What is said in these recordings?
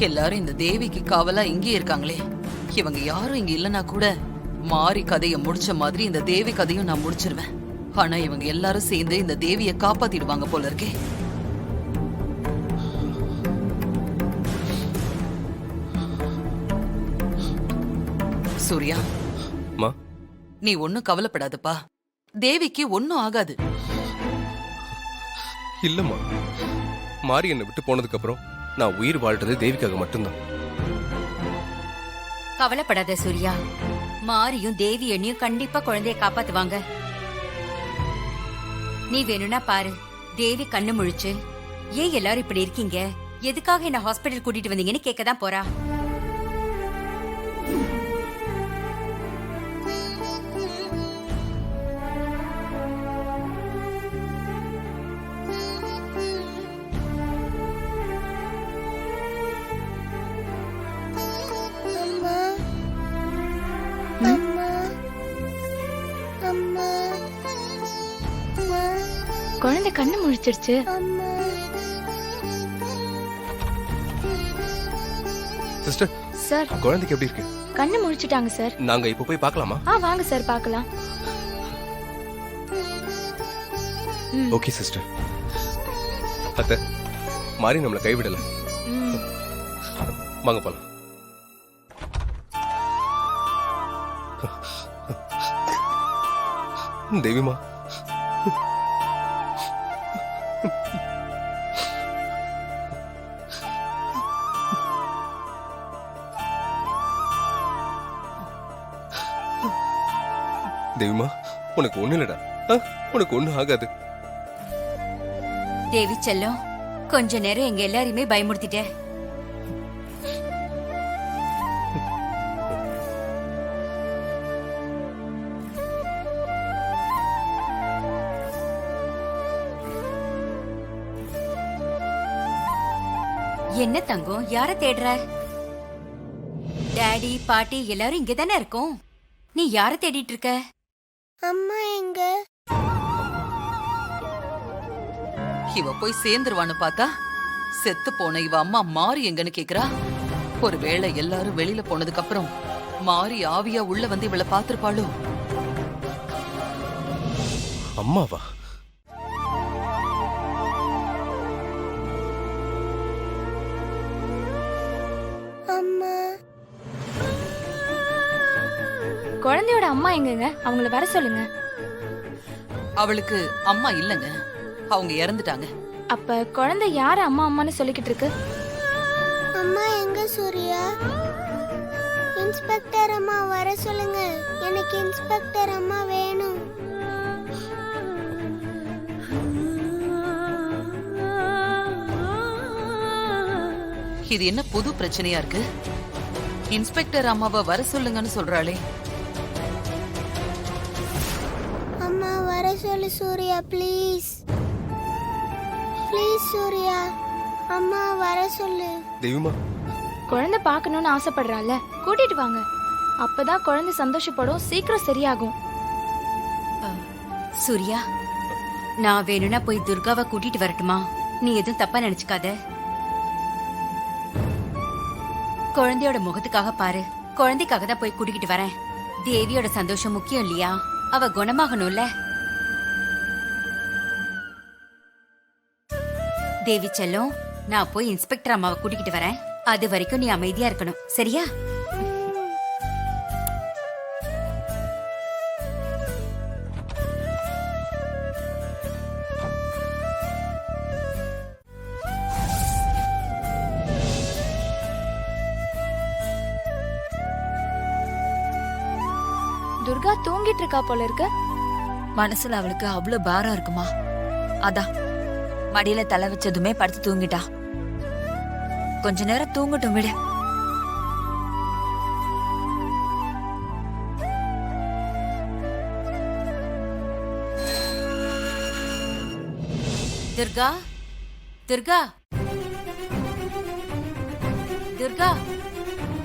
எல்லாரும் இந்த தேவிக்கு காவலா இங்கே இருக்காங்களே, இவங்க யாரும் இங்க இல்லனா கூட மாரி கதைய முடிச்ச மாதிரி இந்த தேவி கதையும் நான் முடிச்சிருவேன். ஆனா இவங்க எல்லாரும் சேர்ந்து இந்த தேவிய காப்பாத்திடுவாங்க போல இருக்கே. சூர்யா, நீ ஒன்னும் கவலைப்படாதப்பா. தேவிக்கு ஒன்னும் ஆகாது. இல்லம்மா, மாரி என்னை விட்டு போனதுக்கு அப்புறம் நான் உயிர் வாழ்றது தேவிக்காக மட்டும்தான். கவலைப்படாத சூர்யா, மாரியும் தேவி எண்ணியும் கண்டிப்பா குழந்தைய காப்பாத்துவாங்க. நீ வேணும்னா பாரு, தேவி கண்ணு முழிச்சு ஏன் எல்லாரும் இப்படி இருக்கீங்க, எதுக்காக என்ன ஹாஸ்பிட்டல் கூட்டிட்டு வந்தீங்கன்னு கேட்கதான் போறா. குழந்தை கண்ணு முழிச்சிருச்சு. சிஸ்டர், சார் குழந்தைக்கு எப்படி இருக்கு? கண்ணு முழிச்சிட்டாங்க சார். நாங்க இப்ப போய் பார்க்கலாமா? வாங்க சார் பார்க்கலாம். Okay sister. அத்தை, மாரி நம்மளை கைவிடல. வாங்க போலாம். தேவிமா, தேவிமா, உனக்கு ஒண்ணு இல்லடா. உனக்கு ஒண்ணு ஆகாது. தேவி செல்லம், கொஞ்ச நேரம் எங்க எல்லாரையுமே பயமுறுத்திட்ட. என்ன தங்கம், யார தேடுற? டாடி பாட்டி எல்லாரும் இங்க தானே இருக்கோம். நீ யார தேடிட்டு இருக்க? அம்மா எங்க? இவ போய் சேர்ந்துருவான்னு பார்த்தா செத்து போன இவ அம்மா மாரி எங்கன்னு கேக்குறா. ஒருவேளை எல்லாரும் வெளியில போனதுக்கு அப்புறம் மாரி ஆவியா உள்ள வந்து இவளை பாத்திருப்பாளோ? அம்மாவா? குழந்தையோட அம்மா எங்கங்க? அவங்கள வர சொல்லுங்க. அவளுக்கு அம்மா இல்லங்க, அவங்க இறந்துட்டாங்க. அப்ப குழந்தை யார அம்மா அம்மான்னு சொல்லிக்கிட்டு இருக்கு? அம்மா எங்க சூர்யா? இன்ஸ்பெக்டர் அம்மா வர சொல்லுங்க. எனக்கு இன்ஸ்பெக்டர் அம்மா வேணும். இது என்ன புது பிரச்சனையா இருக்கு? இன்ஸ்பெக்டர் அம்மாவை வர சொல்லுங்கன்னு சொல்றாளே. அம்மா வர சொல்லு சூர்யா, ப்ளீஸ் ப்ளீஸ் சூர்யா, அம்மா வர சொல்லு. தேவிமா, குழந்தை பார்க்கணும்னு ஆசைப்படுறால, கூட்டிட்டு வாங்க. அப்பதான் குழந்தை சந்தோஷப்படும், சீக்கிரம் சரியாகும். சூர்யா, நான் வேணும்னா போய் துர்காவை கூட்டிட்டு வரட்டுமா? நீ எதுவும் தப்பா நினைச்சுக்காத. குழந்தையோட முகத்துக்காக பாரு, குழந்தைக்காக தான் போய் கூட்டிக்கிட்டு வரேன். தேவியோட சந்தோஷம் முக்கியம் இல்லையா? அவ குணமாகணும்ல. தேவி செல்லம், நான் போய் இன்ஸ்பெக்டர் அம்மாவை கூட்டிக்கிட்டு வரேன். அது வரைக்கும் நீ அமைதியா இருக்கணும், சரியா? துர்கா தூங்கிட்டு இருக்கா போல இருக்கு. மனசுல அவளுக்கு அவ்வளவு பாரம் இருக்குமா, அதான் மடியில தலை வச்சதுமே படுத்து தூங்கிட்டா. கொஞ்ச நேரம் தூங்கட்டும் விடு. துர்கா, துர்கா, துர்கா,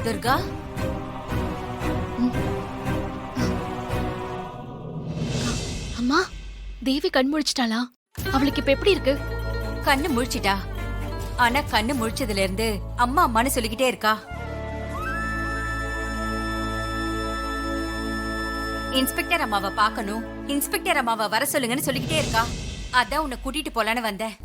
துர்கா. அம்மா, தேவி கண் முழிச்சிட்டாளா? அவளுக்கு இப்ப எப்படி இருக்கு? கண்ணு முழிச்சிட்டா. ஆனா கண்ணு முழிச்சதுல இருந்து அம்மா அம்மான்னு சொல்லிக்கிட்டே இருக்கா. இன்ஸ்பெக்டர் அம்மாவை பார்க்கணும், இன்ஸ்பெக்டர் அம்மாவை வர சொல்லுங்கன்னு சொல்லிக்கிட்டே இருக்கா. அதான் உன்னை கூட்டிட்டு போலான்னு வந்தேன்.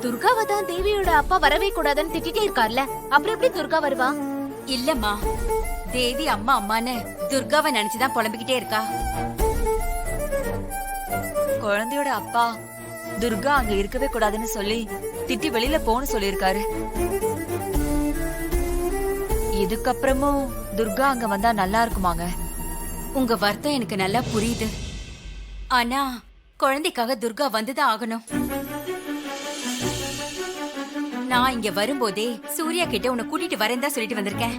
துர்காவை தான் தேவியோட அப்பா வரவே கூடாதுன்னு திட்டிட்டே இருக்கார்ல, அப்புறம் எப்படி துர்கா வருவா? இல்லம்மா, தேவி அம்மா அம்மான்னு துர்காவை நினைச்சுதான் புலம்பிக்கிட்டே இருக்கா. குழந்தையோட அப்பா துர்கா அங்க இருக்கவே கூடாதுன்னு சொல்லி திட்டி வெளியில போன்னு சொல்லியிருக்காரு. இதுக்கப்புறமும் துர்கா அங்க வந்தா நல்லா இருக்குமாங்க? உங்க வருத்தம் எனக்கு நல்லா புரியுது. ஆனா குழந்தைக்காக துர்கா வந்துதான் ஆகணும். நான் இங்க வரும்போதே சூர்யா கிட்ட உன்னை கூட்டிட்டு வரேன் தான் சொல்லிட்டு வந்திருக்கேன்.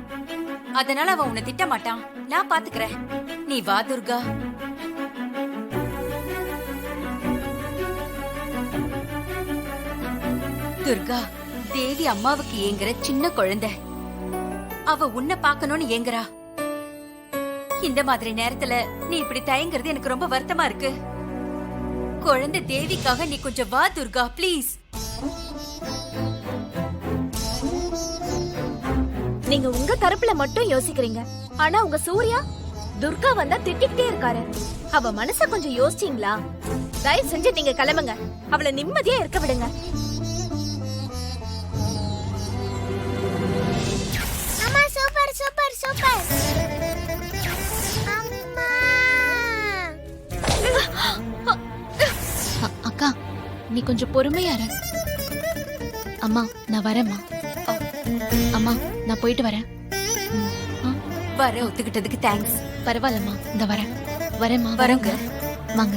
அதனால அவன் உன்னை திட்ட மாட்டான், நான் பாத்துக்கிறேன். நீ வா துர்கா. துர்கா, தேவி அம்மாவுக்கு ஏங்குற சின்ன குழந்தை. அவ உன்னை பார்க்கணும்னு ஏங்குறா. இந்த மாதிரி நேரத்துல நீ இப்படி தயங்குறது எனக்கு ரொம்ப வருத்தமா இருக்கு. குழந்தை தேவிக்காக நீ கொஞ்சம் வா துர்கா, ப்ளீஸ். நீங்க உங்க தரப்புல மட்டும் யோசிக்கிறீங்க, ஆனா உங்க சூர்யா துர்கா வந்தா திட்டிக்கிட்டே இருக்காரு. அவ மனச கொஞ்சம் யோசிச்சீங்களா? தயவு செஞ்சு நீங்க கிளம்புங்க, அவளை நிம்மதியா இருக்க விடுங்க. அம்மா சூப்பர் சூப்பர் சூப்பர். அம்மா அக்கா, நீ கொஞ்சம் பொறுமையா இரு. அம்மா நான் வரேம்மா. அம்மா நான் போயிட்டு வரேன். வர ஒத்துக்கிட்டதுக்கு தேங்க்ஸ். பரவாயில்லம்மா, இந்த வரேன். வரேம்மா. வரேங்க. வாங்க.